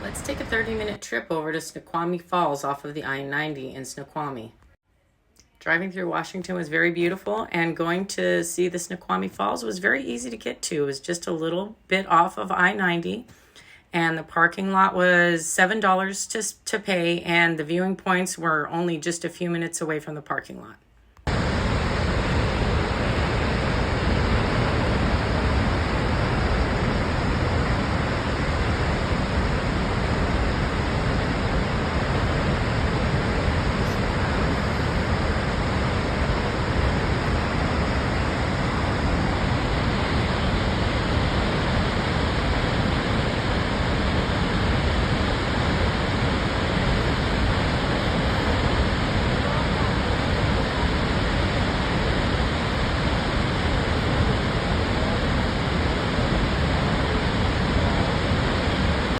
Let's take a 30-minute trip over to Snoqualmie Falls off of the I-90 in Snoqualmie. Driving through Washington was very beautiful, and going to see the Snoqualmie Falls was very easy to get to. It was just a little bit off of I-90, and the parking lot was $7 to pay, and the viewing points were only just a few minutes away from the parking lot.